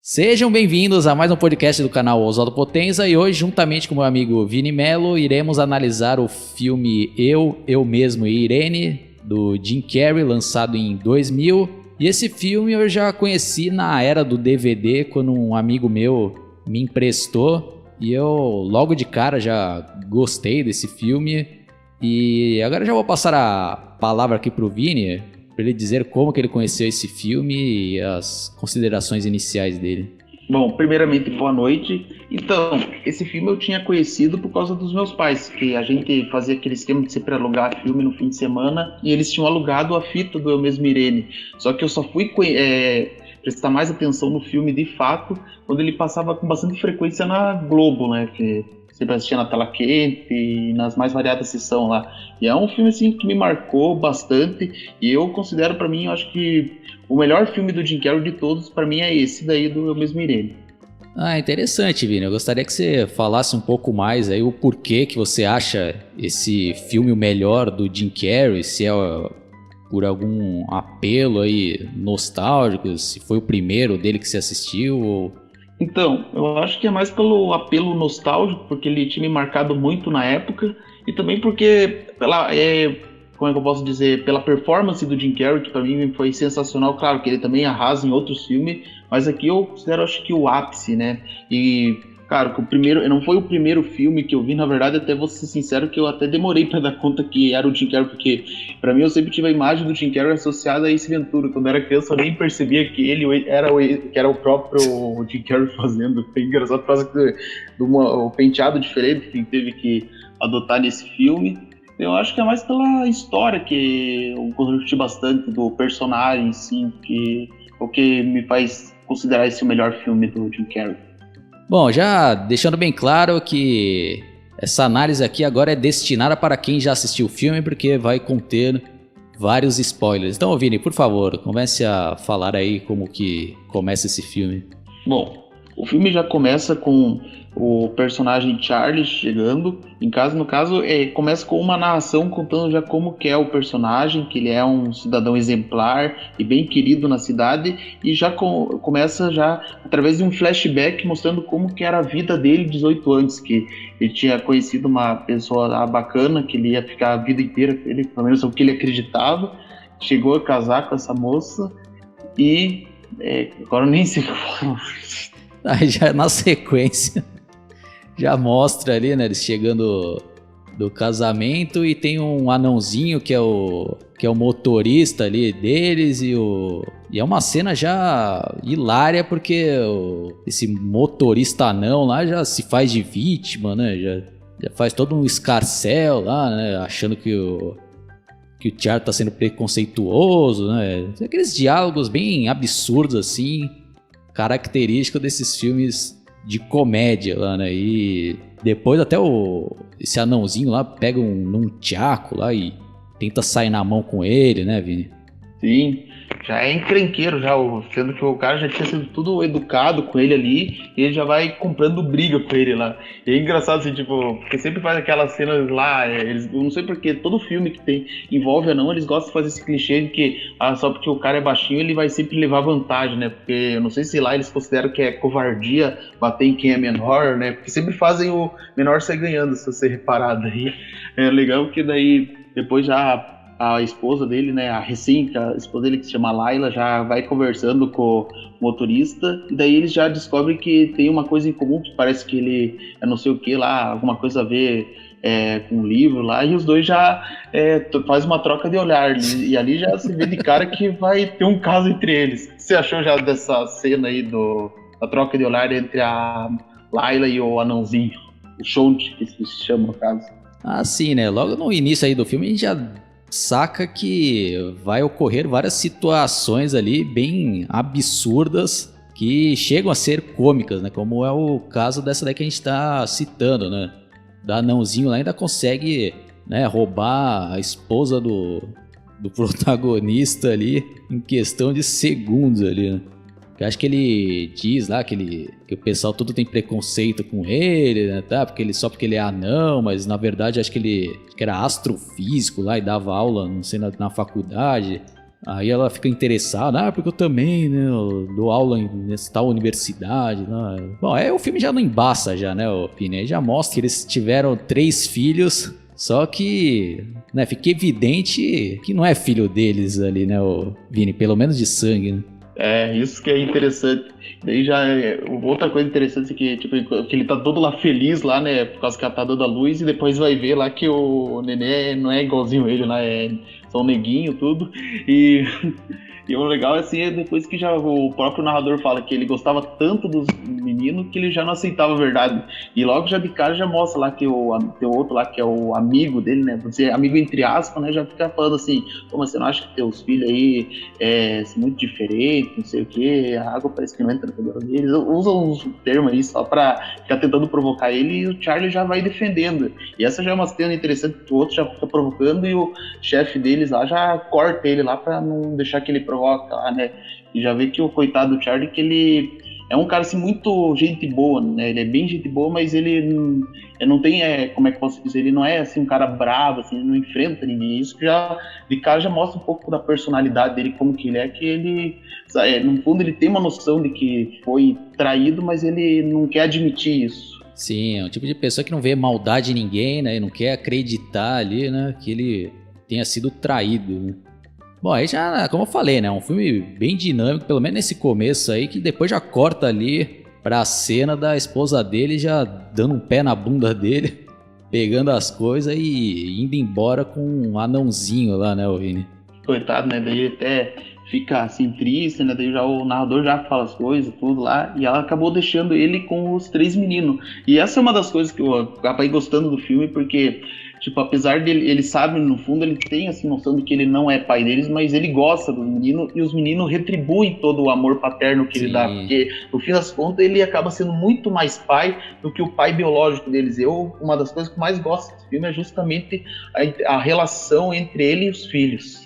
Sejam bem-vindos a mais um podcast do canal Oswaldo Potenza e hoje, juntamente com meu amigo Vini Melo, iremos analisar o filme Eu Mesmo e Irene, do Jim Carrey, lançado em 2000. E esse filme eu já conheci na era do DVD, quando um amigo meu me emprestou. E eu logo de cara já gostei desse filme. E agora já vou passar a palavra aqui pro Vini, para ele dizer como que ele conheceu esse filme e as considerações iniciais dele. Bom, primeiramente, boa noite. Então, esse filme eu tinha conhecido por causa dos meus pais, que a gente fazia aquele esquema de sempre alugar filme no fim de semana, e eles tinham alugado a fita do Eu Mesmo Irene. Só que eu só fui prestar mais atenção no filme de fato quando ele passava com bastante frequência na Globo, né? Que sempre assistia na tela quente e nas mais variadas sessões lá. E é um filme assim que me marcou bastante, e eu considero, para mim, eu acho que o melhor filme do Jim Carrey de todos, para mim, é esse daí do Eu Mesmo Irene. Ah, interessante, Vini. Eu gostaria que você falasse um pouco mais aí o porquê que você acha esse filme o melhor do Jim Carrey, se é por algum apelo aí nostálgico, se foi o primeiro dele que você assistiu ou... Então, eu acho que é mais pelo apelo nostálgico, porque ele tinha me marcado muito na época, e também porque, como é que eu posso dizer, pela performance do Jim Carrey, que pra mim foi sensacional. Claro que ele também arrasa em outros filmes, mas aqui eu considero, acho que o ápice, né? E, claro, que o primeiro, não foi o primeiro filme que eu vi, na verdade, até vou ser sincero que eu até demorei pra dar conta que era o Jim Carrey, porque pra mim eu sempre tive a imagem do Jim Carrey associada a Ace Ventura. Quando eu era criança eu nem percebia que ele era o próprio Jim Carrey fazendo. Foi engraçado por causa do penteado diferente que ele teve que adotar nesse filme. Eu acho que é mais pela história que eu curti bastante do personagem, sim, o que me faz considerar esse o melhor filme do Jim Carrey. Bom, já deixando bem claro que essa análise aqui agora é destinada para quem já assistiu o filme, porque vai conter vários spoilers. Então, Vini, por favor, comece a falar aí como que começa esse filme. Bom, o filme já começa com o personagem Charlie chegando em casa. No caso, começa com uma narração contando já como que é o personagem, que ele é um cidadão exemplar e bem querido na cidade, e já começa já através de um flashback mostrando como que era a vida dele 18 anos, que ele tinha conhecido uma pessoa bacana, que ele ia ficar a vida inteira com ele, pelo menos é o que ele acreditava. Chegou a casar com essa moça e agora eu nem sei como. Aí já na sequência já mostra ali, né, eles chegando do casamento e tem um anãozinho que é o motorista ali deles e é uma cena já hilária porque esse motorista anão lá já se faz de vítima, né, já faz todo um escarcéu lá, né, achando que o Charlie tá sendo preconceituoso, né, aqueles diálogos bem absurdos assim, característico desses filmes de comédia lá, né? E depois até esse anãozinho lá pega num tchaco lá e tenta sair na mão com ele, né, Vini? Sim, já é encrenqueiro, sendo que o cara já tinha sido tudo educado com ele ali, e ele já vai comprando briga com ele lá. E é engraçado, assim, tipo, porque sempre faz aquelas cenas lá, eu não sei porque, todo filme que envolve anão, eles gostam de fazer esse clichê de que só porque o cara é baixinho, ele vai sempre levar vantagem, né? Porque eu não sei se lá eles consideram que é covardia bater em quem é menor, né? Porque sempre fazem o menor sair ganhando, se você reparar daí. É legal que daí, depois já a esposa dele, né, a esposa dele que se chama Laila, já vai conversando com o motorista, e daí eles já descobrem que tem uma coisa em comum, que parece que ele é não sei o que lá, alguma coisa a ver com o livro lá, e os dois já fazem uma troca de olhar, e ali já se vê de cara que vai ter um caso entre eles. O que você achou já dessa cena aí da troca de olhar entre a Laila e o anãozinho, o Shonti, que se chama no caso? Ah, sim, né, logo no início aí do filme a gente já saca que vai ocorrer várias situações ali bem absurdas que chegam a ser cômicas, né? Como é o caso dessa daí que a gente tá citando, né? Da anãozinho lá ainda consegue, né, roubar a esposa do protagonista ali em questão de segundos ali, né? Eu acho que ele diz lá que o pessoal tudo tem preconceito com ele, né, tá? Só porque ele é anão, mas na verdade acho que ele era astrofísico lá e dava aula, não sei, na faculdade. Aí ela fica interessada, porque eu também, né, eu dou aula nessa tal universidade, né? Bom, aí o filme já não embaça já, né, o Vini? Aí já mostra que eles tiveram 3 filhos, só que, né, fica evidente que não é filho deles ali, né, o Vini? Pelo menos de sangue, né? É, isso que é interessante. Daí já outra coisa interessante é que, tipo, que ele tá todo lá feliz lá, né? Por causa que ela tá dando a luz, e depois vai ver lá que o nenê não é igualzinho ele, né? São neguinho, tudo. E, e o legal assim é depois que já o próprio narrador fala que ele gostava tanto dos meninos que ele já não aceitava a verdade. E logo já de cara já mostra lá que tem o outro lá que é o amigo dele, né? Você amigo entre aspas, né? Já fica falando assim, pô, mas você não acha que teus filhos aí são muito diferentes, não sei o que, a água parece que não entra no cabelo deles. Usam uns termos aí só pra ficar tentando provocar ele, e o Charlie já vai defendendo. E essa já é uma cena interessante que o outro já fica provocando e o chefe deles lá já corta ele lá pra não deixar que ele provoca lá, né? E já vê que o coitado do Charlie, que ele é um cara assim muito gente boa, né? Ele é bem gente boa, mas ele não tem, como é que eu posso dizer, ele não é assim um cara bravo, assim, ele não enfrenta ninguém. Isso já de cara já mostra um pouco da personalidade dele, como que ele é, que ele, no fundo, ele tem uma noção de que foi traído, mas ele não quer admitir isso. Sim, é um tipo de pessoa que não vê maldade em ninguém, né? E não quer acreditar ali, né? Que ele tenha sido traído, né? Bom, aí já, como eu falei, né? Um filme bem dinâmico, pelo menos nesse começo aí, que depois já corta ali pra cena da esposa dele já dando um pé na bunda dele, pegando as coisas e indo embora com um anãozinho lá, né, o Vini? Coitado, né? Daí ele até fica assim triste, né? Daí já o narrador já fala as coisas, tudo lá, e ela acabou deixando ele com os 3 meninos. E essa é uma das coisas que eu acabei gostando do filme, porque, tipo, apesar dele, ele sabe, no fundo, ele tem assim noção de que ele não é pai deles, mas ele gosta dos meninos, e os meninos retribuem todo o amor paterno que ele dá, porque no fim das contas ele acaba sendo muito mais pai do que o pai biológico deles. Uma das coisas que mais gosto desse filme é justamente a relação entre ele e os filhos.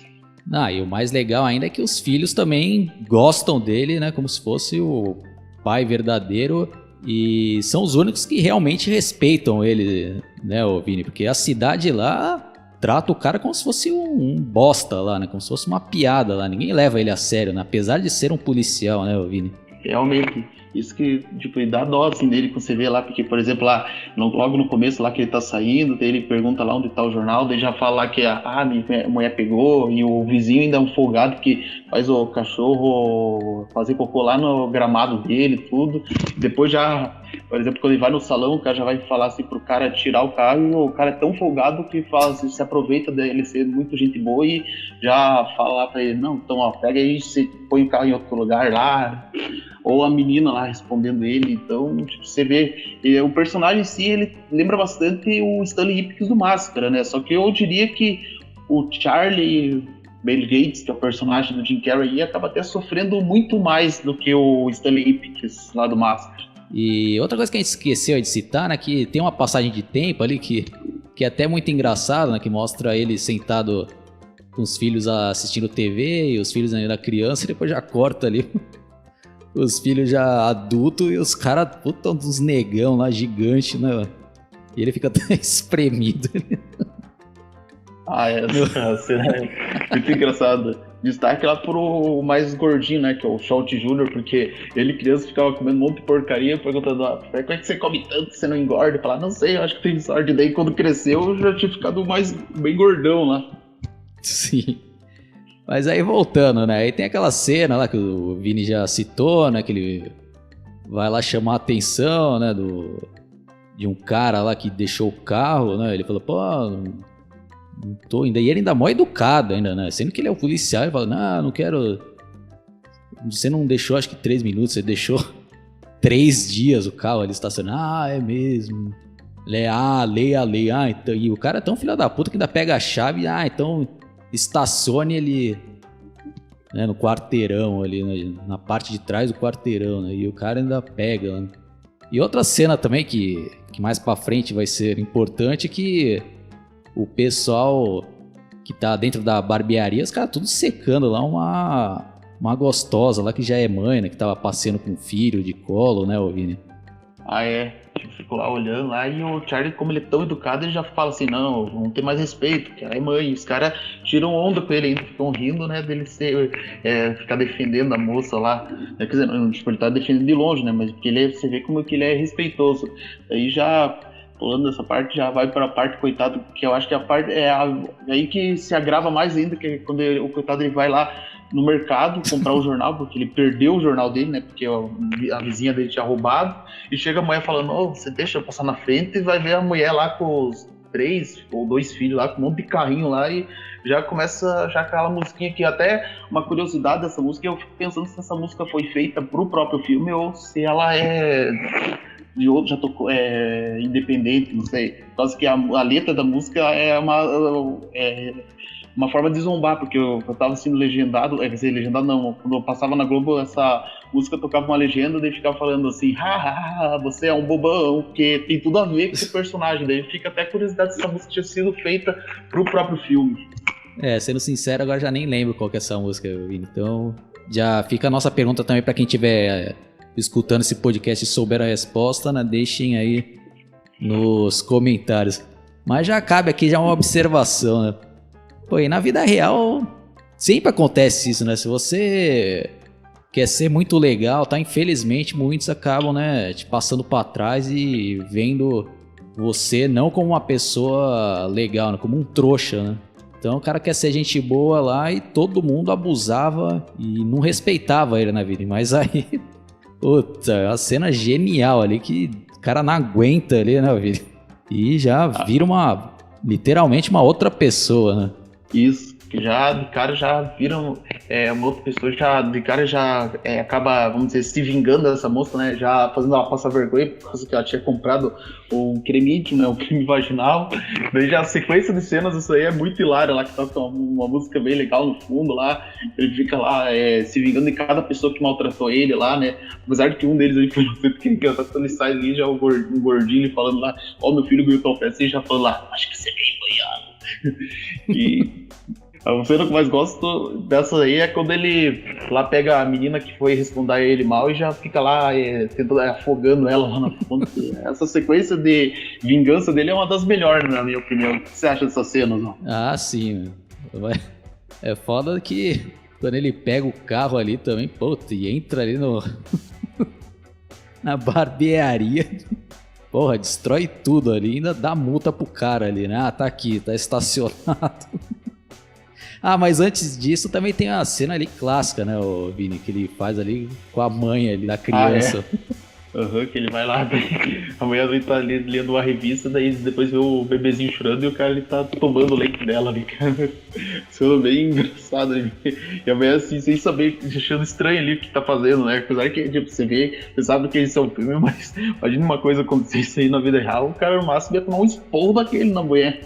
E o mais legal ainda é que os filhos também gostam dele, né? Como se fosse o pai verdadeiro. E são os únicos que realmente respeitam ele, né, ô Vini? Porque a cidade lá trata o cara como se fosse um bosta lá, né? Como se fosse uma piada lá. Ninguém leva ele a sério, né? Apesar de ser um policial, né, ô Vini? Realmente. Isso que, tipo, dá dó, assim, dele quando você vê lá, porque, por exemplo, lá, logo no começo, lá que ele tá saindo, daí ele pergunta lá onde tá o jornal, daí já fala lá que minha mulher pegou, e o vizinho ainda é um folgado que faz o cachorro fazer cocô lá no gramado dele, tudo. Depois já, por exemplo, quando ele vai no salão, o cara já vai falar assim pro cara tirar o carro, e o cara é tão folgado que fala assim, se aproveita dele ser muito gente boa e já fala lá pra ele, não, então, ó, pega aí, você põe o carro em outro lugar lá, ou a menina lá respondendo ele. Então, tipo, você vê, o personagem em si, ele lembra bastante o Stanley Ipkiss do Máscara, né? Só que eu diria que o Charlie Bale Gates, que é o personagem do Jim Carrey, acaba até sofrendo muito mais do que o Stanley Ipkiss lá do Máscara. E outra coisa que a gente esqueceu de citar, né, que tem uma passagem de tempo ali que é até muito engraçado, né, que mostra ele sentado com os filhos assistindo TV e os filhos ainda criança, e depois já corta ali os filhos já adultos e os caras, puta, uns negão lá, gigante, né? E ele fica até espremido. Essa cena é muito engraçada. Destaque lá pro mais gordinho, né? Que é o Schultz Jr., porque ele, criança, ficava comendo um monte de porcaria, perguntando, como é que você come tanto que você não engorda? Falar, não sei, eu acho que tem sorte. Daí, quando cresceu, eu já tinha ficado bem gordão lá. Sim. Mas aí voltando, né? Aí tem aquela cena lá que o Vini já citou, né? Que ele vai lá chamar a atenção, né? De um cara lá que deixou o carro, né? Ele falou, pô, não tô ainda. E ele ainda é mó educado ainda, né? Sendo que ele é o policial, ele fala, não quero. Você não deixou acho que 3 minutos, você deixou 3 dias o carro ali estacionado. É mesmo. Ele lei. Então. E o cara é tão filho da puta que ainda pega a chave então. Estacione ele, né, no quarteirão ali, né, na parte de trás do quarteirão, né, e o cara ainda pega, né. E outra cena também que mais pra frente vai ser importante, que o pessoal que tá dentro da barbearia, os caras tudo secando lá uma gostosa lá que já é mãe, né, que tava passeando com o filho de colo, né, ô Vini? Ah, é. Tipo, ficou lá olhando lá e o Charlie, como ele é tão educado, ele já fala assim, não, vamos ter mais respeito, que ela é mãe. E os caras tiram onda com ele ainda, ficam rindo, né, dele ficar defendendo a moça lá. Quer dizer, não, tipo, ele tá defendendo de longe, né, mas porque você vê como que ele é respeitoso. Aí já, pulando dessa parte, já vai pra parte, coitado, que eu acho que a parte aí que se agrava mais ainda, que é quando o coitado ele vai lá no mercado comprar o jornal, porque ele perdeu o jornal dele, né? Porque a vizinha dele tinha roubado. E chega a mulher falando, oh, você deixa eu passar na frente, e vai ver a mulher lá com os 3 ou 2 filhos lá, com um monte de carrinho lá, e já começa já aquela musiquinha que até uma curiosidade dessa música, eu fico pensando se essa música foi feita pro próprio filme ou se ela é de outro, já tocou, independente, não sei. Por causa que a letra da música é uma forma de zombar, porque eu tava sendo legendado, quer dizer, legendado não, quando eu passava na Globo, essa música tocava uma legenda, daí ficava falando assim, você é um bobão, porque tem tudo a ver com esse personagem, daí fica até curiosidade se essa música tinha sido feita pro próprio filme. Sendo sincero, agora já nem lembro qual que é essa música, Vini. Então, já fica a nossa pergunta também pra quem estiver escutando esse podcast e souber a resposta, né? Deixem aí nos comentários. Mas já cabe aqui já uma observação, né? Pô, e na vida real sempre acontece isso, né? Se você quer ser muito legal, tá? Infelizmente muitos acabam, né, te passando pra trás e vendo você não como uma pessoa legal, né? Como um trouxa, né? Então o cara quer ser gente boa lá e todo mundo abusava e não respeitava ele na vida. Mas aí, puta, é uma cena genial ali que o cara não aguenta ali, né, vida? E já vira literalmente uma outra pessoa, né? Isso, que já de cara já viram uma outra pessoa, já de cara já acaba, vamos dizer, se vingando dessa moça, né? Já fazendo ela passar vergonha por causa que ela tinha comprado o creme íntimo, né? O creme vaginal. Daí já a sequência de cenas, isso aí é muito hilário lá, que toca uma música bem legal no fundo lá. Ele fica lá se vingando de cada pessoa que maltratou ele lá, né? Apesar de que um deles ele foi no centro que engraçado, quando ele sai ali, já um gordinho ele falando lá, ó, meu filho ganhou tal festa, e já falando lá, acho que você é bem banhado. E a cena que eu mais gosto dessa aí é quando ele lá pega a menina que foi responder a ele mal e já fica lá tentando, afogando ela lá na fonte. Essa sequência de vingança dele é uma das melhores, na minha opinião. O que você acha dessa cena, João? Ah, sim. É foda que quando ele pega o carro ali também, puta, e entra ali na barbearia. Porra, destrói tudo ali, ainda dá multa pro cara ali, né? Ah, tá aqui, tá estacionado. Ah, mas antes disso também tem a cena ali clássica, né, o Vini, que ele faz ali com a mãe ali da criança. Que ele vai lá, a mulher dele tá ali lendo uma revista, daí depois vê o bebezinho chorando e o cara ele tá tomando o leite dela ali, cara. Isso é bem engraçado ali. E a mulher assim, sem saber, achando estranho ali o que tá fazendo, né? Apesar que, tipo, você sabe que isso é um filme, mas imagina uma coisa acontecer isso aí na vida real, o cara no máximo ia tomar um esporro daquele na mulher.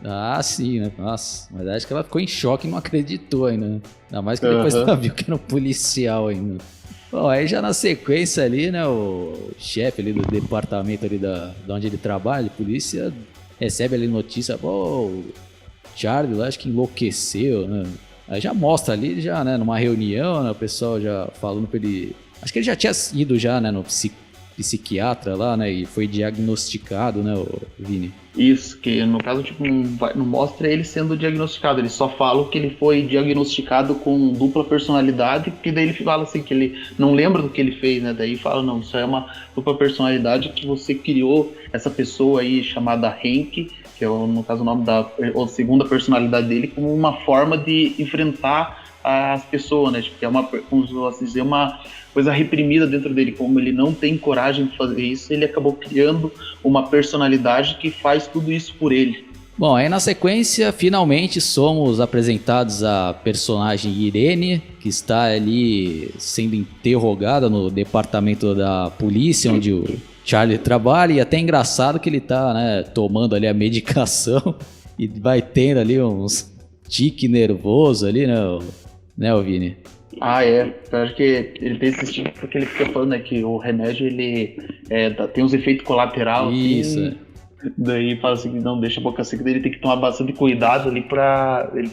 Ah, sim, né? Nossa, mas acho que ela ficou em choque e não acreditou ainda, né? Ainda mais que depois ela viu que era um policial ainda. Bom, aí já na sequência ali, né, o chefe ali do departamento ali da onde ele trabalha, de polícia, recebe ali notícia, pô, o Charlie lá acho que enlouqueceu, né? Aí já mostra ali, já, né, numa reunião, né, o pessoal já falando pra ele... Acho que ele já tinha ido já, né, no psiquiatra lá, né, e foi diagnosticado, né, o Vini? Isso, que no caso, tipo, não mostra ele sendo diagnosticado, ele só fala que ele foi diagnosticado com dupla personalidade, porque daí ele fala assim, que ele não lembra do que ele fez, né, daí fala, não, isso é uma dupla personalidade que você criou essa pessoa aí chamada Hank, que é, no caso, o nome da segunda personalidade dele, como uma forma de enfrentar as pessoas, né, tipo, que é como assim dizer, uma coisa reprimida dentro dele, como ele não tem coragem de fazer isso, ele acabou criando uma personalidade que faz tudo isso por ele. Bom, aí na sequência, finalmente somos apresentados a personagem Irene, que está ali sendo interrogada no departamento da polícia, onde o Charlie trabalha, e até é engraçado que ele tá, né, tomando ali a medicação e vai tendo ali uns tique nervoso ali, né, Vini? Ah, eu acho que ele tem esse tipo porque ele fica falando, né, que o remédio ele tem uns efeitos colaterais. Isso. Assim, daí fala assim, não deixa a boca seca, daí ele tem que tomar bastante cuidado ali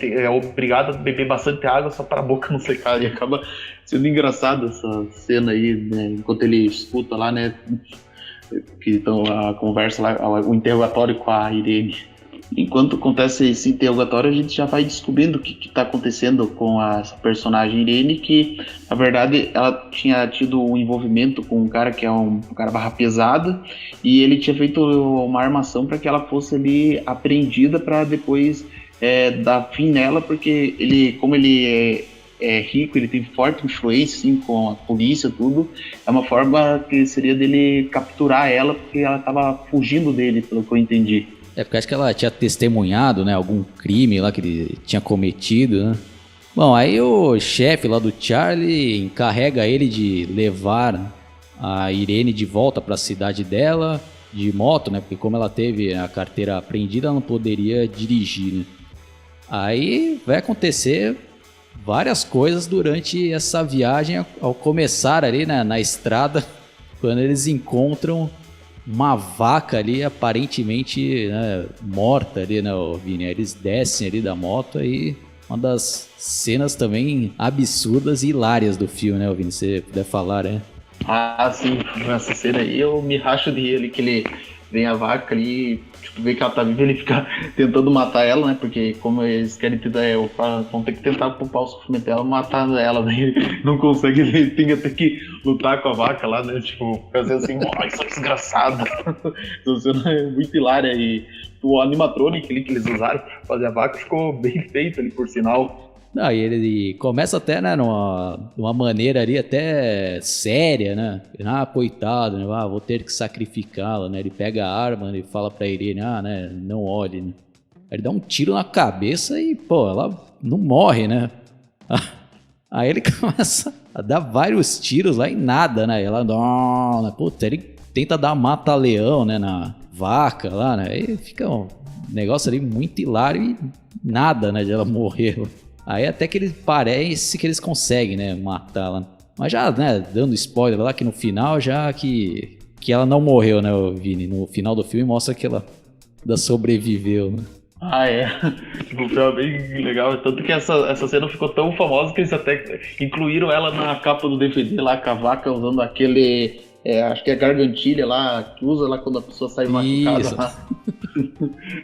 é obrigado a beber bastante água só para a boca não secar. E acaba sendo engraçado essa cena aí, né, enquanto ele escuta lá, né, que estão a conversa lá, o interrogatório com a Irene. Enquanto acontece esse interrogatório, a gente já vai descobrindo o que está acontecendo com essa personagem Irene, que na verdade ela tinha tido um envolvimento com um cara que é um cara barra pesada, e ele tinha feito uma armação para que ela fosse ali apreendida para depois dar fim nela, porque como ele é rico, ele tem forte influência assim, com a polícia, tudo, é uma forma que seria dele capturar ela, porque ela estava fugindo dele, pelo que eu entendi. Porque acho que ela tinha testemunhado, né, algum crime lá que ele tinha cometido, né? Bom, aí o chefe lá do Charlie encarrega ele de levar a Irene de volta para a cidade dela, de moto, né? Porque como ela teve a carteira apreendida, ela não poderia dirigir, né? Aí vai acontecer várias coisas durante essa viagem, ao começar ali, né, na estrada, quando eles encontram uma vaca ali aparentemente, né, morta ali, né, Vini? Eles descem ali da moto e uma das cenas também absurdas e hilárias do filme, né, Vini? Se você puder falar, né? Ah, sim, nessa cena aí eu me racho de rir ali, que ele vem a vaca ali, tipo, vê que ela tá viva, ele fica tentando matar ela, né, porque como eles querem vão ter que tentar poupar o sofrimento dela, matar ela, né, ele não consegue, ele tem até que lutar com a vaca lá, né, tipo, fazer assim, nossa, desgraçado. Então, cena é muito hilária, e o animatronic ali que eles usaram pra fazer a vaca ficou bem feito ali, por sinal. Não, e ele começa até, né, numa maneira ali até séria, né? Ah, coitado, né? Ah, vou ter que sacrificá-la, né? Ele pega a arma e fala pra Irene, né? Não olhe, né? Aí ele dá um tiro na cabeça e, pô, ela não morre, né? Aí ele começa a dar vários tiros lá e nada, né? E ela, né? Puta, ele tenta dar mata-leão, né? Na vaca lá, né? Aí fica um negócio ali muito hilário e nada, né? De ela morrer. Aí até que parece que eles conseguem, né, matá-la. Mas já, né, dando spoiler lá que no final já que ela não morreu, né, Vini? No final do filme mostra que ela ainda sobreviveu, né? Ah, é. Tipo, foi bem legal. Tanto que essa cena ficou tão famosa que eles até incluíram ela na capa do DVD lá, com a vaca usando aquele... acho que é gargantilha lá, que usa lá quando a pessoa sai machucada lá.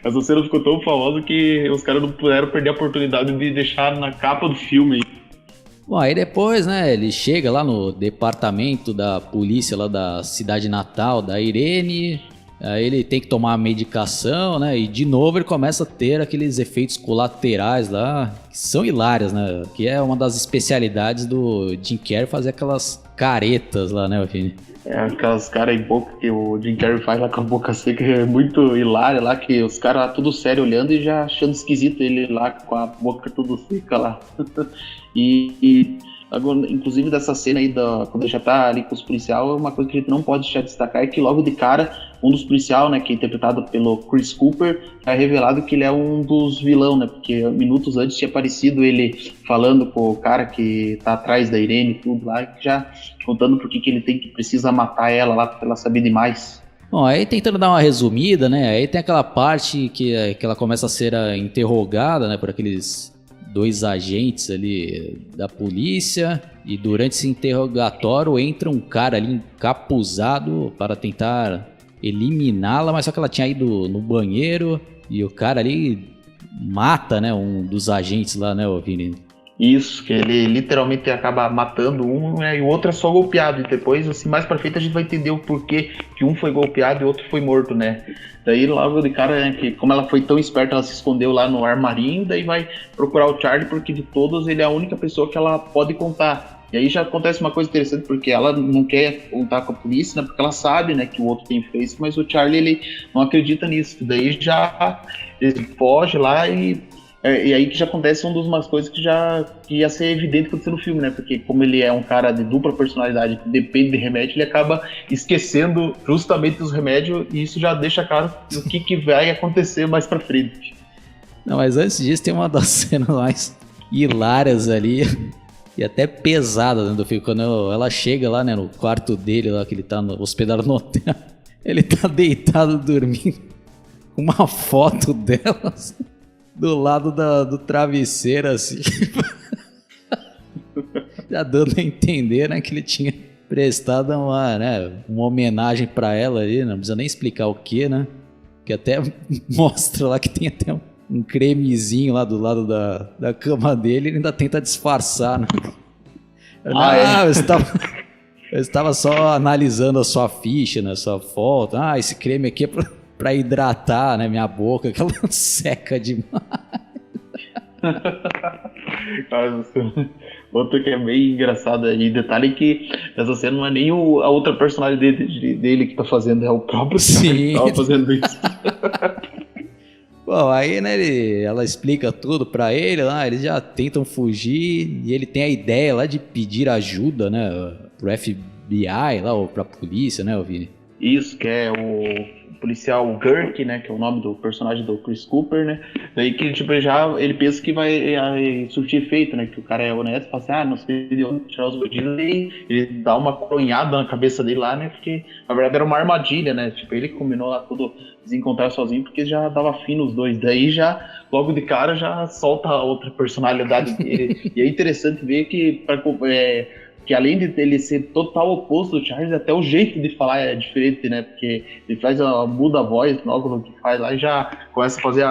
Essa cena ficou tão famosa que os caras não puderam perder a oportunidade de deixar na capa do filme. Bom, aí depois, né, ele chega lá no departamento da polícia lá da cidade natal da Irene. Aí ele tem que tomar a medicação, né, e de novo ele começa a ter aqueles efeitos colaterais lá, que são hilários, né, que é uma das especialidades do Jim Carrey, fazer aquelas caretas lá, né, Vini? Aquelas caras em boca que o Jim Carrey faz lá com a boca seca, é muito hilário lá, que os caras lá tudo sério olhando e já achando esquisito ele lá com a boca tudo seca lá. E agora, inclusive dessa cena aí, quando ele já tá ali com os policiais, uma coisa que a gente não pode deixar de destacar é que logo de cara, um dos policiais, né, que é interpretado pelo Chris Cooper, é revelado que ele é um dos vilão, né, porque minutos antes tinha aparecido ele falando com o cara que tá atrás da Irene e tudo lá, já contando por que ele precisa matar ela lá, porque ela sabe demais. Bom, aí tentando dar uma resumida, né, aí tem aquela parte que ela começa a ser interrogada, né, por aqueles dois agentes ali da polícia, e durante esse interrogatório entra um cara ali encapuzado para tentar eliminá-la, mas só que ela tinha ido no banheiro e o cara ali mata, né, um dos agentes lá, né, Vini? Isso, que ele literalmente acaba matando um, né, e o outro é só golpeado, e depois, assim, mais pra frente a gente vai entender o porquê que um foi golpeado e o outro foi morto, né. Daí logo de cara, né, que como ela foi tão esperta, ela se escondeu lá no armarinho, daí vai procurar o Charlie, porque de todos ele é a única pessoa que ela pode contar. E aí já acontece uma coisa interessante, porque ela não quer contar com a polícia, né, porque ela sabe, né, que o outro tem feito, mas o Charlie, ele não acredita nisso. Daí já ele foge lá e aí que já acontece umas coisas que ia ser evidente acontecer no filme, né? Porque como ele é um cara de dupla personalidade que depende de remédio, ele acaba esquecendo justamente os remédios, e isso já deixa claro o que vai acontecer mais pra frente. Não, mas antes disso tem uma das cenas mais hilárias ali e até pesada, né, do filme, quando ela chega lá, né, no quarto dele, lá que ele tá hospedado no hotel, ele tá deitado dormindo com uma foto delas do lado do travesseiro, assim. Já dando a entender, né, que ele tinha prestada uma homenagem pra ela ali, não precisa nem explicar o que, né? Que até mostra lá que tem até um cremezinho lá do lado da cama dele, ele ainda tenta disfarçar, né? Eu estava só analisando a sua ficha, né, sua foto. Esse creme aqui é pra hidratar, né, minha boca, que ela seca demais. Outro que é bem engraçado aí, detalhe que essa cena não é nem a outra personagem dele que tá fazendo, é o próprio Sim. que tava fazendo isso. Bom, aí, né, ela explica tudo pra ele lá, eles já tentam fugir e ele tem a ideia lá de pedir ajuda, né, pro FBI lá, ou pra polícia, né, Vini? Isso, que é o policial Kirk, né, que é o nome do personagem do Chris Cooper, né, daí que tipo, ele pensa que vai surtir efeito, né, que o cara é honesto, fala assim, não sei de onde tirar os bandidos, e ele dá uma coronhada na cabeça dele lá, né, porque na verdade era uma armadilha, né, tipo, ele combinou lá tudo desencontrar sozinho, porque já dava fim nos dois, daí já, logo de cara, já solta a outra personalidade dele, e é interessante ver que além de ele ser total oposto do Charles, até o jeito de falar é diferente, né? Porque ele muda a voz logo no que faz lá e já começa a fazer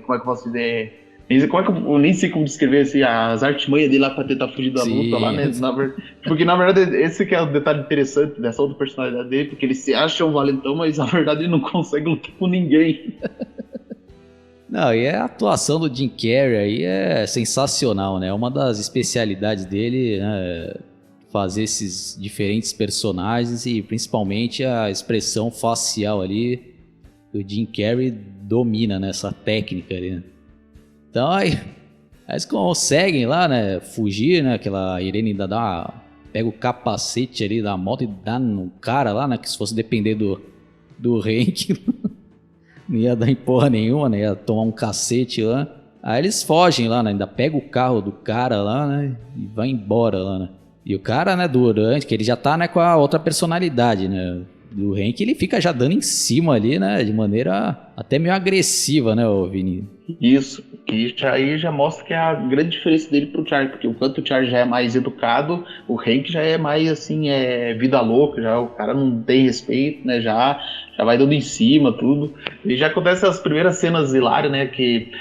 como é que eu posso dizer? Eu nem sei como descrever assim, as artimanhas dele lá pra tentar fugir da luta lá, né? Porque na verdade esse que é o detalhe interessante dessa outra personalidade dele, porque ele se acha um valentão, mas na verdade ele não consegue lutar com ninguém. Não, e a atuação do Jim Carrey aí é sensacional, né? É uma das especialidades dele, né? Fazer esses diferentes personagens e principalmente a expressão facial ali que o Jim Carrey domina nessa técnica ali, né? Então aí eles conseguem lá, né, fugir, né, aquela Irene ainda pega o capacete ali da moto e dá no cara lá, né, que se fosse depender do Hank não ia dar em porra nenhuma, né, ia tomar um cacete lá. Aí eles fogem lá, né, ainda pega o carro do cara lá, né, e vai embora lá, né. E o cara, né, durante, que ele já tá, né, com a outra personalidade, né, do Hank, ele fica já dando em cima ali, né, de maneira até meio agressiva, né, ô Vini? Isso, que aí já mostra que é a grande diferença dele pro Charlie, porque enquanto o Charlie já é mais educado, o Hank já é mais, assim, vida louca, já o cara não tem respeito, né, já vai dando em cima, tudo. E já acontece as primeiras cenas hilárias, né, que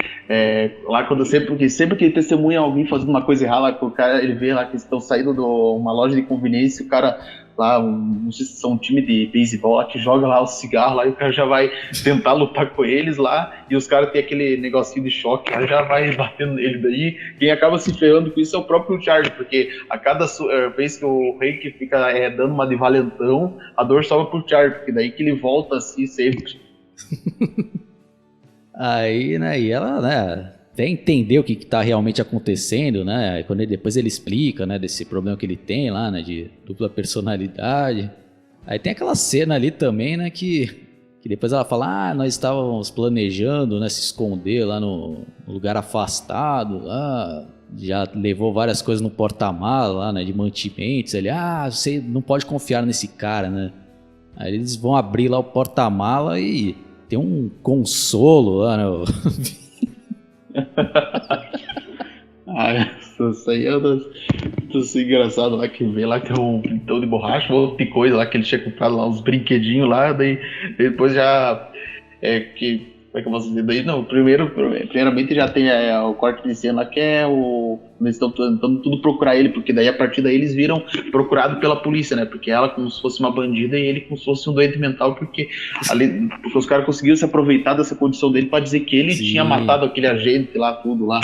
lá quando sempre que testemunha alguém fazendo uma coisa errada, o cara, ele vê lá que estão saindo de uma loja de conveniência, o cara lá, não sei se são um time de beisebol lá, que joga lá o cigarro lá e o cara já vai tentar lutar com eles lá, e os caras tem aquele negocinho de choque, lá já vai batendo nele daí, quem acaba se ferrando com isso é o próprio Charlie, porque a cada vez que o Hank fica dando uma de valentão, a dor sobe pro Charlie, porque daí que ele volta assim sempre. Aí, né, e ela, né, até entender o que tá realmente acontecendo, né, quando depois ele explica, né, desse problema que ele tem lá, né, de dupla personalidade. Aí tem aquela cena ali também, né, que depois ela fala, nós estávamos planejando, né, se esconder lá no lugar afastado, lá, já levou várias coisas no porta-mala lá, né, de mantimentos, ele, você não pode confiar nesse cara, né. Aí eles vão abrir lá o porta-mala e tem um consolo lá, né. Isso aí é dos engraçados lá que vê lá que tem um pintão de borracha, um monte de coisa lá que ele tinha comprado lá, uns brinquedinhos lá, daí depois já como é que eu posso dizer? Daí não, primeiramente já tem o corte de cena lá que eles estão tentando tudo procurar ele, porque daí a partir daí eles viram procurado pela polícia, né? Porque ela como se fosse uma bandida e ele como se fosse um doente mental, porque os caras conseguiram se aproveitar dessa condição dele pra dizer que ele tinha matado aquele agente lá, tudo lá.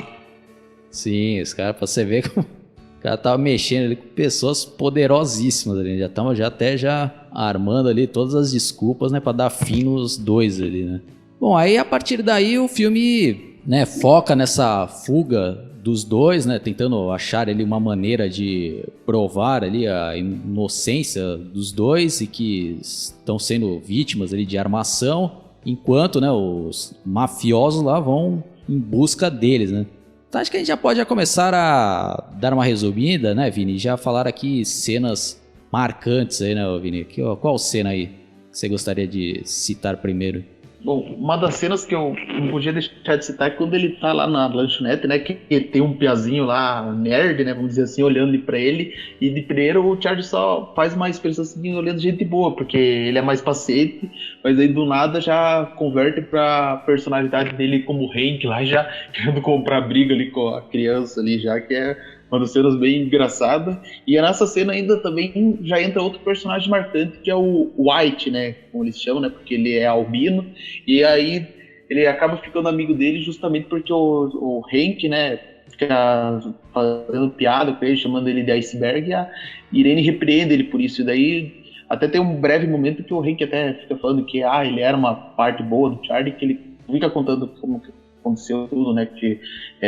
Sim, os caras, pra você ver como o cara tava mexendo ali com pessoas poderosíssimas ali, já estavam já armando ali todas as desculpas, né, pra dar fim nos dois ali, né. Bom, aí a partir daí o filme, né, foca nessa fuga dos dois, né, tentando achar ali uma maneira de provar ali a inocência dos dois e que estão sendo vítimas ali de armação, enquanto, né, os mafiosos lá vão em busca deles, né. Então acho que a gente já pode começar a dar uma resumida, né, Vini? Já falar aqui cenas marcantes aí, né, Vini? Qual cena aí que você gostaria de citar primeiro? Bom, uma das cenas que eu não podia deixar de citar é quando ele tá lá na lanchonete, né? Que tem um piazinho lá, nerd, né? Vamos dizer assim, olhando ali pra ele. E de primeiro o Charlie só faz uma expressão assim, olhando gente boa, porque ele é mais paciente. Mas aí do nada já converte pra personalidade dele como Hank lá, já querendo comprar briga ali com a criança ali, já que é uma das cenas bem engraçadas. E nessa cena ainda também já entra outro personagem marcante, que é o White, né? Como eles chamam, né? Porque ele é albino. E aí ele acaba ficando amigo dele justamente porque o Hank, né? Fica fazendo piada com ele, chamando ele de iceberg. E a Irene repreende ele por isso. E daí até tem um breve momento que o Hank até fica falando que ele era uma parte boa do Charlie, que ele fica contando como que aconteceu tudo, né? Que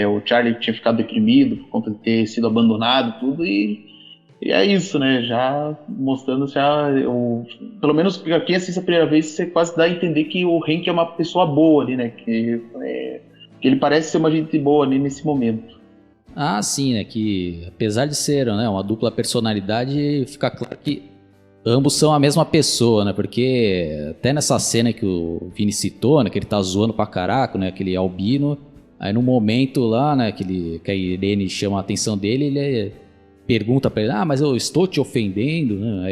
o Charlie tinha ficado deprimido por conta de ter sido abandonado, tudo, e é isso, né? Já mostrando já, pelo menos quem assiste a primeira vez, você quase dá a entender que o Hank é uma pessoa boa ali, né? Que ele parece ser uma gente boa ali nesse momento. Ah, sim, né? Que apesar de ser, né, uma dupla personalidade, fica claro que ambos são a mesma pessoa, né? Porque até nessa cena que o Vini citou, né? Que ele tá zoando pra caraca, né? Aquele albino. Aí no momento lá, né? Que a Irene chama a atenção dele, ele pergunta pra ele, mas eu estou te ofendendo, né?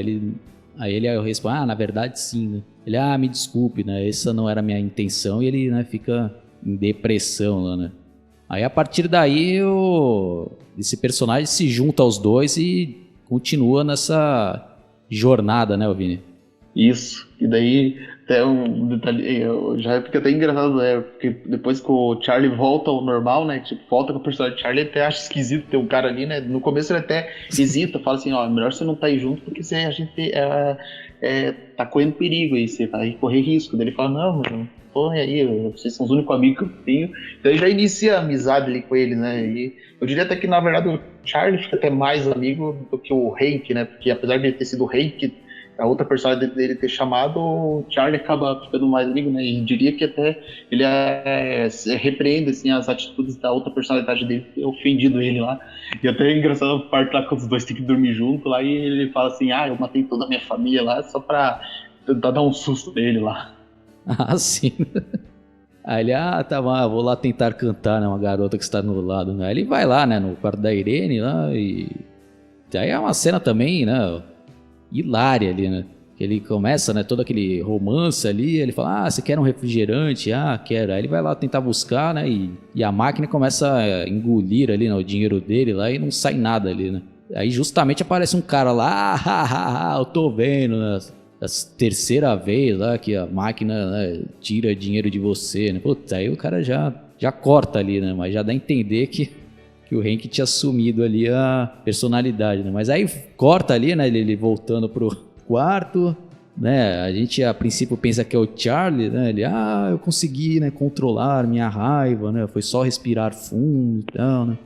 Aí ele responde, na verdade sim, né? Ele, me desculpe, né? Essa não era a minha intenção. E ele, né, fica em depressão lá, né? Aí a partir daí, esse personagem se junta aos dois e continua nessa jornada, né, Vini? Isso, e daí até um detalhe, já fica até engraçado, né, porque depois que o Charlie volta ao normal, né, tipo, volta com o personagem Charlie, ele até acha esquisito ter um cara ali, né, no começo ele até hesita, fala assim, melhor você não tá aí junto, porque a gente tá correndo perigo aí, você vai correr risco. Daí ele fala, não, mano, põe aí, vocês são os únicos amigos que eu tenho. Então ele já inicia a amizade ali com ele, né, e eu diria até que na verdade o Charlie fica até mais amigo do que o Hank, né, porque apesar de ele ter sido o Hank, a outra personagem dele ter chamado, o Charlie acaba ficando mais amigo, né? E diria que até ele repreende assim, as atitudes da outra personalidade dele, ter ofendido ele lá. E até é engraçado a parte lá que os dois têm que dormir junto lá, e ele fala assim, eu matei toda a minha família lá só pra tentar dar um susto nele lá. Ah, sim. Aí ele, tá bom, vou lá tentar cantar, né? Uma garota que está no lado, né? Aí ele vai lá, né? No quarto da Irene lá e... Aí é uma cena também, né? Hilária ali, né? Que ele começa, né, todo aquele romance ali, ele fala, você quer um refrigerante? Quero. Aí ele vai lá tentar buscar, né, e a máquina começa a engolir ali, né, o dinheiro dele lá e não sai nada ali, né? Aí justamente aparece um cara lá, eu tô vendo, né, a terceira vez lá que a máquina, né, tira dinheiro de você, né? Putz, aí o cara já corta ali, né, mas já dá a entender que o Hank tinha assumido ali a personalidade, né? Mas aí corta ali, né? Ele voltando pro quarto, né? A gente a princípio pensa que é o Charlie, né? Ele, eu consegui, né, controlar minha raiva, né? Foi só respirar fundo e tal, né?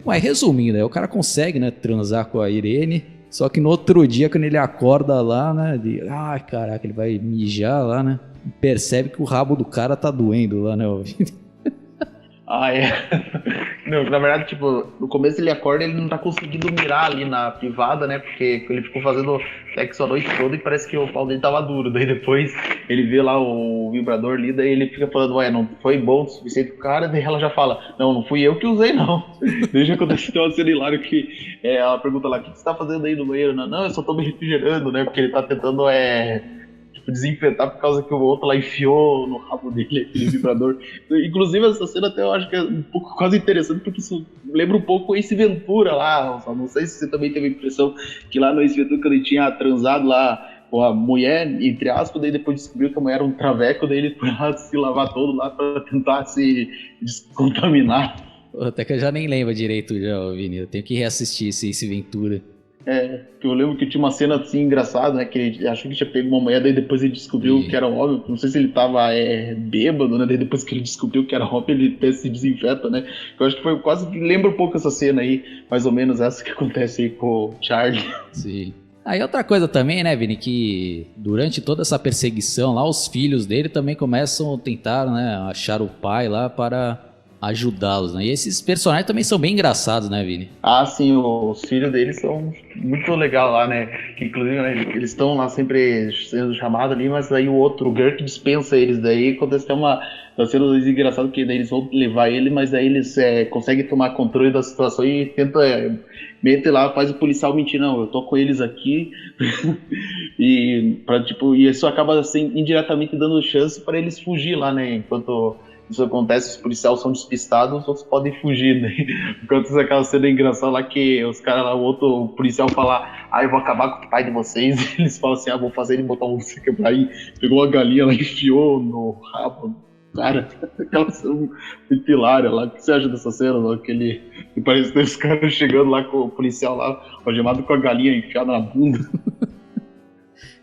Mas resumindo, né? O cara consegue, né, transar com a Irene, só que no outro dia, quando ele acorda lá, né? Ele, caraca, ele vai mijar lá, né? E percebe que o rabo do cara tá doendo lá, né? Não, na verdade, tipo, no começo ele acorda e ele não tá conseguindo mirar ali na privada, né? Porque ele ficou fazendo sexo a noite toda e parece que o pau dele tava duro. Daí depois ele vê lá o vibrador ali, daí ele fica falando, não foi bom o suficiente pro cara, daí ela já fala, não fui eu que usei, não. Daí já aconteceu uma cena hilária que ela pergunta lá, o que você tá fazendo aí no banheiro? Não, eu só tô me refrigerando, né? Porque ele tá tentando desinfetar por causa que o outro lá enfiou no rabo dele aquele vibrador. Inclusive essa cena até eu acho que é um pouco quase interessante, porque isso lembra um pouco o Ace Ventura lá. Não sei se você também teve a impressão que lá no Ace Ventura, quando ele tinha transado lá com a mulher, entre aspas, daí depois descobriu que a mulher era um traveco, daí ele foi lá se lavar todo lá pra tentar se descontaminar. Até que eu já nem lembro direito já, Vini. Eu tenho que reassistir esse Ace Ventura. Que eu lembro que tinha uma cena assim engraçada, né? Que ele achou que tinha pego uma mulher, daí depois ele descobriu que era um homem. Não sei se ele tava bêbado, né? Daí depois que ele descobriu que era homem, ele até se desinfeta, né? Eu acho que foi quase que lembra um pouco essa cena aí, mais ou menos essa que acontece aí com o Charlie. Sim. Aí outra coisa também, né, Vini, que durante toda essa perseguição lá, os filhos dele também começam a tentar, né, achar o pai lá para ajudá-los, né? E esses personagens também são bem engraçados, né, Vini? Ah, sim, os filhos deles são muito legal lá, né? Que, inclusive, né, eles estão lá sempre sendo chamados ali, mas aí o outro, o Gurk, dispensa eles. Daí acontece até uma. Tá sendo engraçado que daí eles vão levar ele, mas aí eles conseguem tomar controle da situação e tenta. Mete lá, faz o policial mentir, não, eu tô com eles aqui. E isso acaba assim, indiretamente dando chance para eles fugir lá, né? Enquanto isso acontece, os policiais são despistados, os outros podem fugir, né? Enquanto aquela cena engraçada lá que os caras lá, o policial fala, eu vou acabar com o pai de vocês, e eles falam assim, vou fazer ele botar um quebrar aí, pegou uma galinha lá e enfiou no rabo. Cara, aquela cena muito hilária lá. O que você acha dessa cena? Lá? Que parece que os caras chegando lá com o policial lá, algemado com a galinha enfiada na bunda.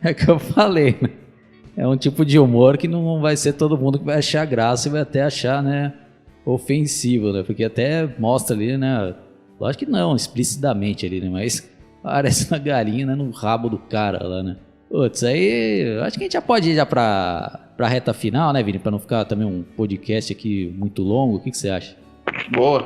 É que eu falei, né? É um tipo de humor que não vai ser todo mundo que vai achar graça e vai até achar, né, ofensivo, né? Porque até mostra ali, né? Lógico que não, explicitamente ali, né? Mas parece uma galinha, né, no rabo do cara lá, né? Putz, aí acho que a gente já pode ir já pra reta final, né, Vini? Pra não ficar também um podcast aqui muito longo. O que você acha? Boa.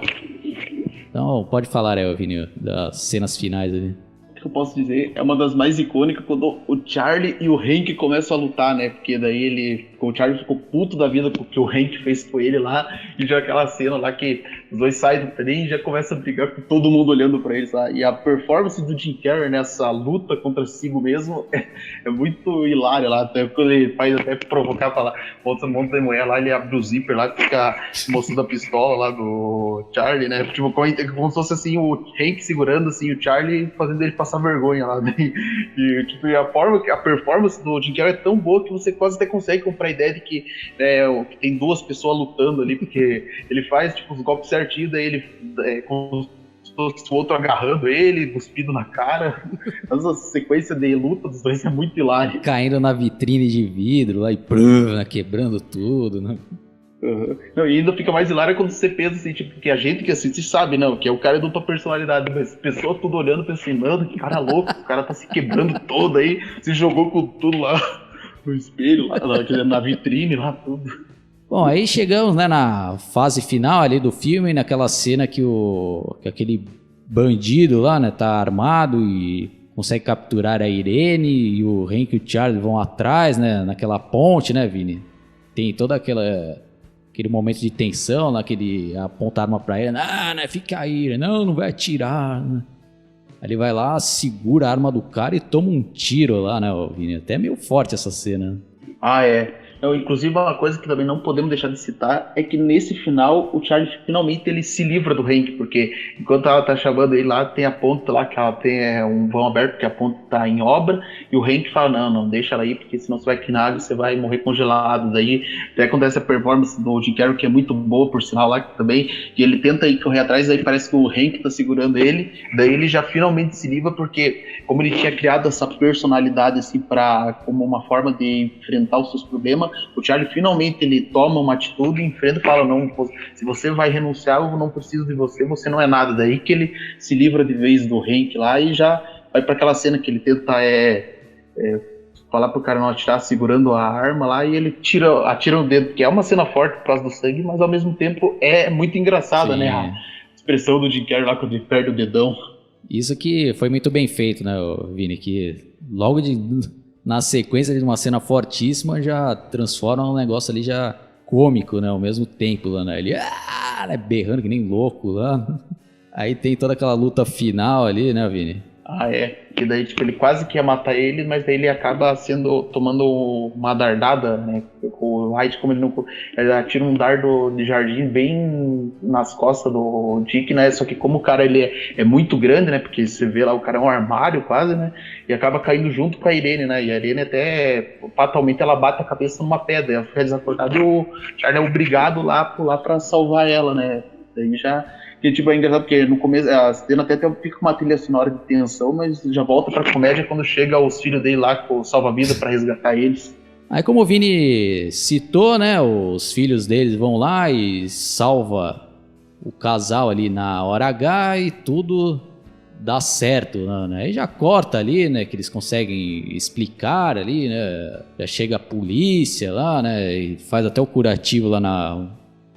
Então, pode falar aí, Vini, das cenas finais ali. O que eu posso dizer? É uma das mais icônicas quando o Charlie e o Hank começam a lutar, né? Porque daí o Charlie ficou puto da vida com o que o Hank fez com ele lá. E já aquela cena lá que os dois saem do trem e já começam a brigar com todo mundo olhando pra eles lá. E a performance do Jim Carrey nessa luta contra si mesmo é muito hilária lá. Até quando ele faz até provocar, falar, monta de mulher lá, ele abre o zíper lá, fica mostrando a pistola lá do Charlie, né? Tipo, como se fosse assim, o Hank segurando assim, o Charlie fazendo ele passar vergonha lá, né? E a performance do Jim Carrey é tão boa que você quase até consegue comprar a ideia de que tem duas pessoas lutando ali, porque ele faz tipo, os golpes certinhos, daí ele com o outro agarrando ele, cuspido na cara. Essa sequência de luta dos dois é muito hilária. Caindo na vitrine de vidro lá e né, quebrando tudo, né? Uhum. Não, e ainda fica mais hilário quando você pensa assim, tipo, que a gente que assiste sabe, não, que é o cara é dupla personalidade, mas pessoa tudo olhando, pensando, mano, que cara louco, o cara tá se quebrando todo aí, se jogou com tudo lá no espelho, lá na vitrine, lá tudo. Bom, aí chegamos, né, na fase final ali do filme, naquela cena que aquele bandido lá, né, tá armado e consegue capturar a Irene e o Hank e o Charlie vão atrás, né, naquela ponte, né, Vini? Tem toda aquele momento de tensão lá, que ele aponta a arma pra ele, né, fica aí, não vai atirar, né? Aí ele vai lá, segura a arma do cara e toma um tiro lá, né, Vini? Até meio forte essa cena. Ah, é. Inclusive, uma coisa que também não podemos deixar de citar é que nesse final, o Charlie finalmente ele se livra do Hank, porque enquanto ela tá chamando ele lá, tem a ponta lá, que ela tem um vão aberto, porque a ponta tá em obra, e o Hank fala, não, deixa ela aí, porque senão você vai cair na água e você vai morrer congelado. Daí até acontece a performance do Jim Carrey, que é muito boa, por sinal, lá também, e ele tenta ir correr atrás, aí parece que o Hank tá segurando ele, daí ele já finalmente se livra, porque como ele tinha criado essa personalidade assim, como uma forma de enfrentar os seus problemas, o Charlie finalmente ele toma uma atitude, enfrenta e fala, não, se você vai renunciar, eu não preciso de você, você não é nada. Daí que ele se livra de vez do Hank lá e já vai para aquela cena que ele tenta falar pro cara não atirar, segurando a arma lá, e ele atira o dedo, que é uma cena forte por causa do sangue, mas ao mesmo tempo é muito engraçada, né? A expressão do Jim Carrey lá quando ele perde o dedão. Isso que foi muito bem feito, né, Vini? Que logo na sequência de uma cena fortíssima já transforma um negócio ali já cômico, né? Ao mesmo tempo, lá, né? Ele né, berrando que nem louco lá. Aí tem toda aquela luta final ali, né, Vini? Ah, é. Que daí, tipo, ele quase quer matar ele, mas daí ele acaba tomando uma dardada, né? O Hyde, como ele atira um dardo de jardim bem nas costas do Dick, né? Só que como o cara, ele é muito grande, né? Porque você vê lá, o cara é um armário quase, né? E acaba caindo junto com a Irene, né? E a Irene até, fatalmente, ela bate a cabeça numa pedra. Ela fica desacordada e o Charlie é obrigado lá a pular pra salvar ela, né? Daí já... Que tipo, é engraçado porque no começo a cena até fica com uma trilha sonora de tensão, mas já volta pra comédia quando chega os filhos dele lá com o salva-vida pra resgatar eles. Aí como o Vini citou, né, os filhos deles vão lá e salva o casal ali na hora H e tudo dá certo, né? Aí já corta ali, né, que eles conseguem explicar ali, né, já chega a polícia lá, né, e faz até o curativo lá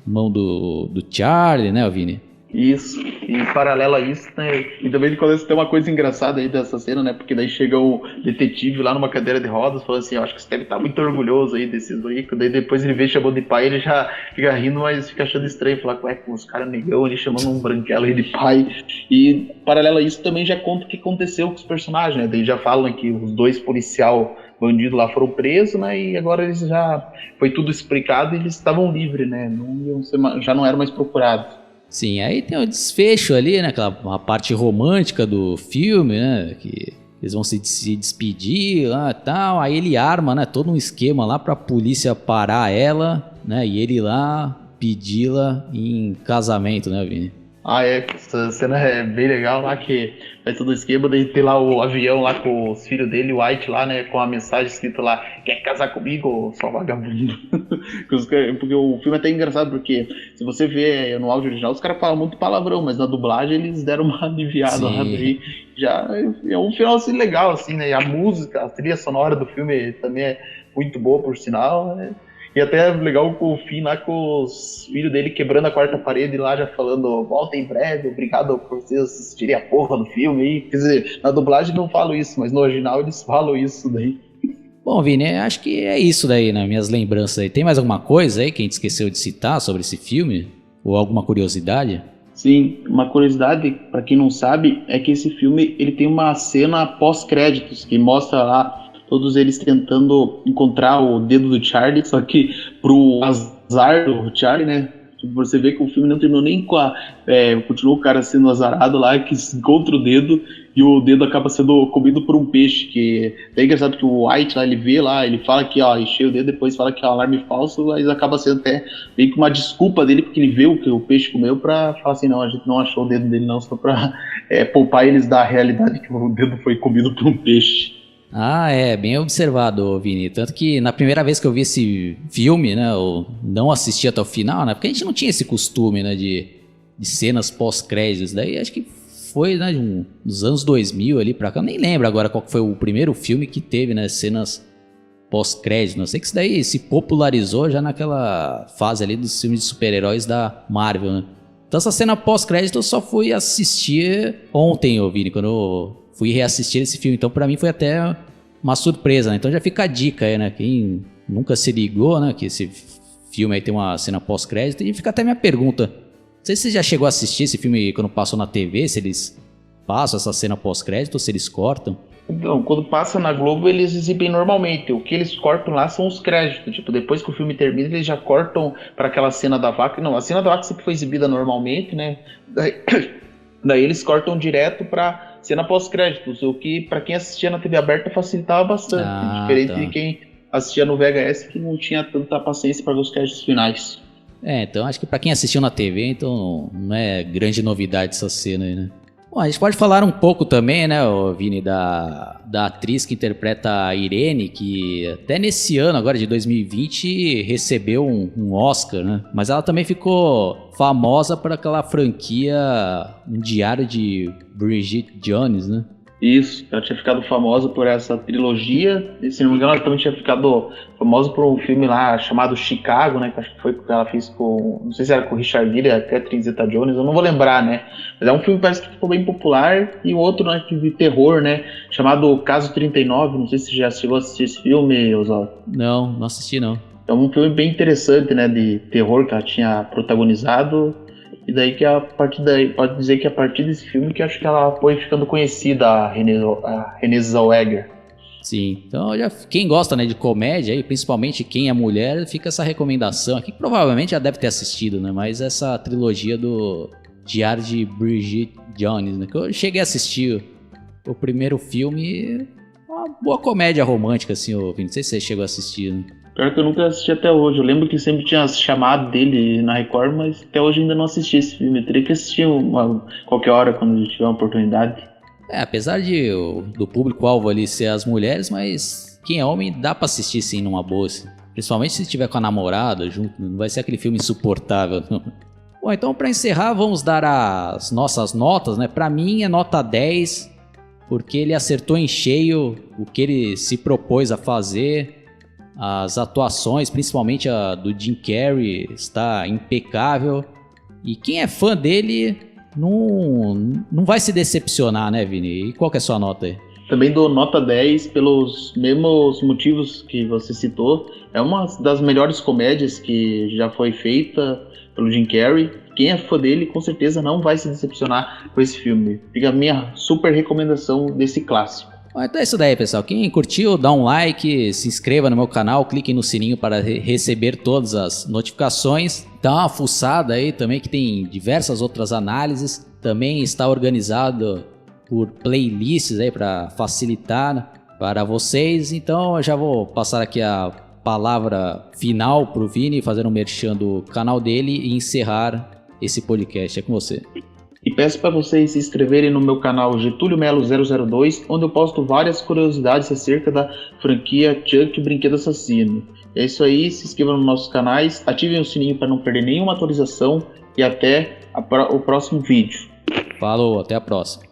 mão do Charlie, né, Vini? Isso, e paralelo a isso, né, e também quando tem uma coisa engraçada aí dessa cena, né, porque daí chega o detetive lá numa cadeira de rodas, falando assim, eu acho que você deve estar muito orgulhoso aí desses ricos, daí depois ele vê chamando de pai, ele já fica rindo, mas fica achando estranho, falar, ué, com os caras negão ali chamando um branquelo aí de pai, e paralelo a isso também já conta o que aconteceu com os personagens, né, daí já falam que os 2 policial bandidos lá foram presos, né, e agora eles já, foi tudo explicado e eles estavam livres, né, já não eram mais procurados. Sim, aí tem o desfecho ali, né? Uma parte romântica do filme, né? Que eles vão se despedir lá e tal. Aí ele arma, né? Todo um esquema lá pra polícia parar ela, né? E ele lá pedi-la em casamento, né, Vini? Ah, essa cena é bem legal lá, que vai todo o esquema, daí tem lá o avião lá com os filhos dele, o White lá, né, com a mensagem escrita lá, quer casar comigo, só vagabundo? Porque o filme é até engraçado, porque se você vê no áudio original, os caras falam muito palavrão, mas na dublagem eles deram uma aliviada lá, daí já é um final assim legal, assim, né, e a música, a trilha sonora do filme também é muito boa, por sinal, né. E até é legal com o fim lá, com os filhos dele quebrando a quarta parede lá, já falando, volta em breve, obrigado por vocês assistirem a porra do filme aí. Quer dizer, na dublagem não falam isso, mas no original eles falam isso daí. Bom, Vini, acho que é isso daí, né? Minhas lembranças aí. Tem mais alguma coisa aí que a gente esqueceu de citar sobre esse filme? Ou alguma curiosidade? Sim, uma curiosidade, pra quem não sabe, é que esse filme ele tem uma cena pós-créditos, que mostra lá todos eles tentando encontrar o dedo do Charlie, só que pro azar do Charlie, né? Você vê que o filme não terminou nem com a... continuou o cara sendo azarado lá, que se encontra o dedo, e o dedo acaba sendo comido por um peixe, que é engraçado que o White lá, ele vê lá, ele fala que, ó, encheu o dedo, depois fala que é um alarme falso, mas acaba sendo até meio que uma desculpa dele, porque ele vê o que o peixe comeu, pra falar assim, não, a gente não achou o dedo dele não, só pra poupar eles da realidade que o dedo foi comido por um peixe. Ah, é, bem observado, Vini. Tanto que na primeira vez que eu vi esse filme, né, eu não assisti até o final, né, porque a gente não tinha esse costume, né, de cenas pós-créditos. Daí acho que foi, né, dos anos 2000 ali pra cá. Eu nem lembro agora qual foi o primeiro filme que teve, né, cenas pós-créditos. Não sei que isso daí se popularizou já naquela fase ali dos filmes de super-heróis da Marvel, né. Então essa cena pós-crédito eu só fui assistir ontem, Vini, quando eu fui reassistir esse filme, então pra mim foi até uma surpresa, né? Então já fica a dica aí, né? Quem nunca se ligou, né? Que esse filme aí tem uma cena pós-crédito. E fica até minha pergunta. Não sei se você já chegou a assistir esse filme quando passou na TV, se eles passam essa cena pós-crédito ou se eles cortam. Então, quando passa na Globo, eles exibem normalmente. O que eles cortam lá são os créditos. Tipo, depois que o filme termina, eles já cortam para aquela cena da vaca. Não, a cena da vaca sempre foi exibida normalmente, né? Daí eles cortam direto pra cena pós-créditos, o que pra quem assistia na TV aberta facilitava bastante, diferente de quem assistia no VHS, que não tinha tanta paciência para ver os créditos finais. Então acho que pra quem assistiu na TV, então não é grande novidade essa cena aí, né? Bom, a gente pode falar um pouco também, né, Vini, da atriz que interpreta a Irene, que até nesse ano, agora de 2020, recebeu um Oscar, né? Mas ela também ficou famosa por aquela franquia Um Diário de Bridget Jones, né? Isso, ela tinha ficado famosa por essa trilogia, e se não me engano ela também tinha ficado famosa por um filme lá chamado Chicago, né, que acho que foi que ela fez com, não sei se era com o Richard Gere, a Catherine Zeta-Jones, eu não vou lembrar, né, mas é um filme que parece que ficou bem popular, e o outro, né, de terror, né, chamado Caso 39, não sei se você já chegou a assistir esse filme, Oswaldo. Não assisti não. É um filme bem interessante, né, de terror que ela tinha protagonizado. E daí que a partir daí, pode dizer que a partir desse filme que acho que ela foi ficando conhecida, a Renée Zellweger. Sim, então quem gosta, né, de comédia, e principalmente quem é mulher, fica essa recomendação aqui, que provavelmente já deve ter assistido, né, mas essa trilogia do Diário de Bridget Jones, né, que eu cheguei a assistir o primeiro filme, uma boa comédia romântica, assim, não sei se você chegou a assistir, né? Pior que eu nunca assisti até hoje. Eu lembro que sempre tinha chamado dele na Record, mas até hoje ainda não assisti esse filme. Eu teria que assistir qualquer hora, quando tiver uma oportunidade. Apesar do público-alvo ali ser as mulheres, mas quem é homem dá pra assistir sim numa boa. Assim. Principalmente se tiver com a namorada junto, não vai ser aquele filme insuportável. Não. Bom, então pra encerrar, vamos dar as nossas notas, né? Pra mim é nota 10, porque ele acertou em cheio o que ele se propôs a fazer. As atuações, principalmente a do Jim Carrey, está impecável. E quem é fã dele não vai se decepcionar, né, Vini? E qual que é a sua nota aí? Também dou nota 10 pelos mesmos motivos que você citou. É uma das melhores comédias que já foi feita pelo Jim Carrey. Quem é fã dele, com certeza não vai se decepcionar com esse filme. Fica a minha super recomendação desse clássico. Então é isso daí, pessoal. Quem curtiu, dá um like, se inscreva no meu canal, clique no sininho para receber todas as notificações. Dá uma fuçada aí também, que tem diversas outras análises. Também está organizado por playlists aí para facilitar para vocês. Então eu já vou passar aqui a palavra final para o Vini, fazer um merchan do canal dele e encerrar esse podcast. É com você. E peço para vocês se inscreverem no meu canal Getúlio Melo 002, onde eu posto várias curiosidades acerca da franquia Chuck Brinquedo Assassino. É isso aí, se inscrevam nos nossos canais, ativem o sininho para não perder nenhuma atualização e até o próximo vídeo. Falou, até a próxima.